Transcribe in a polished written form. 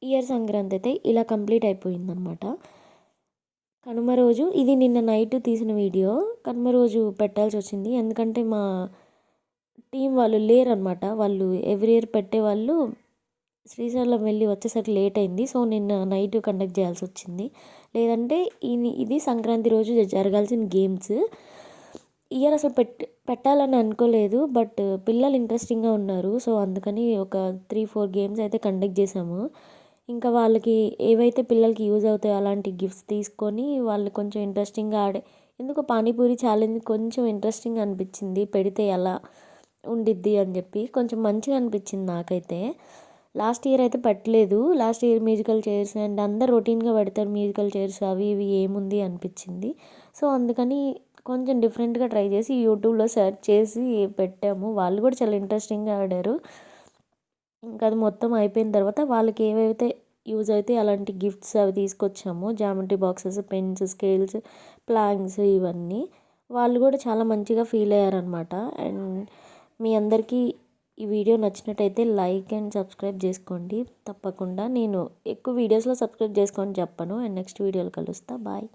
Year Sankranti అయితే ఇలా complete అయిపోయిందనమాట. కనుమ రోజు ఇది నిన్న నైట్ తీసిన వీడియో. కనుమ రోజు పెట్టాల్సొచ్చింది. ఎందుకంటే మా టీం వాళ్ళు లేరనమాట. వాళ్ళు ఎవ్రీ ఇయర్ పెట్టేవాళ్ళు శ్రీశైలం వెళ్ళి వచ్చేసరికి లేట్ అయింది. సో నిన్న నైట్ కండక్ట్ చేయాల్సొచ్చింది. లేదంటే ఇది సంక్రాంతి రోజు జరగాల్సిన గేమ్స్. ఇయర్ అసలు పెట్టాలని అనుకోలేదు. బట్ పిల్లలు ఇంట్రెస్టింగ్గా ఉన్నారు. సో అందుకని ఒక 3-4 గేమ్స్ అయితే కండక్ట్ చేసాము. ఇంకా వాళ్ళకి ఏవైతే పిల్లలకి యూజ్ అవుతాయో అలాంటి గిఫ్ట్స్ తీసుకొని వాళ్ళు కొంచెం ఇంట్రెస్టింగ్గా ఎందుకో పానీపూరి ఛాలెంజ్ కొంచెం ఇంట్రెస్టింగ్ అనిపించింది. పెడితే ఎలా ఉండిద్ది అని చెప్పి కొంచెం మంచిగా అనిపించింది నాకైతే. లాస్ట్ ఇయర్ అయితే పెట్టలేదు. Last year musical chairs and అందరు రొటీన్గా పెడతారు మ్యూజికల్ చైర్స్ అవి ఇవి ఏముంది అనిపించింది. సో అందుకని కొంచెం డిఫరెంట్గా ట్రై చేసి యూట్యూబ్లో సెర్చ్ చేసి పెట్టాము. వాళ్ళు కూడా చాలా ఇంట్రెస్టింగ్గా ఆడారు. ఇంకా అది మొత్తం అయిపోయిన తర్వాత వాళ్ళకి ఏవైతే యూజ్ అయితే అలాంటి గిఫ్ట్స్ అవి తీసుకొచ్చాము. Geometry boxes, pens, scales, planks ఇవన్నీ. వాళ్ళు కూడా చాలా మంచిగా ఫీల్ అయ్యారనమాట. అండ్ మీ అందరికీ ఈ వీడియో నచ్చినట్టయితే లైక్ అండ్ సబ్స్క్రైబ్ చేసుకోండి తప్పకుండా. నేను ఎక్కువ వీడియోస్లో సబ్స్క్రైబ్ చేసుకోండి చెప్పను. అండ్ నెక్స్ట్ వీడియోలో కలుస్తా. బాయ్.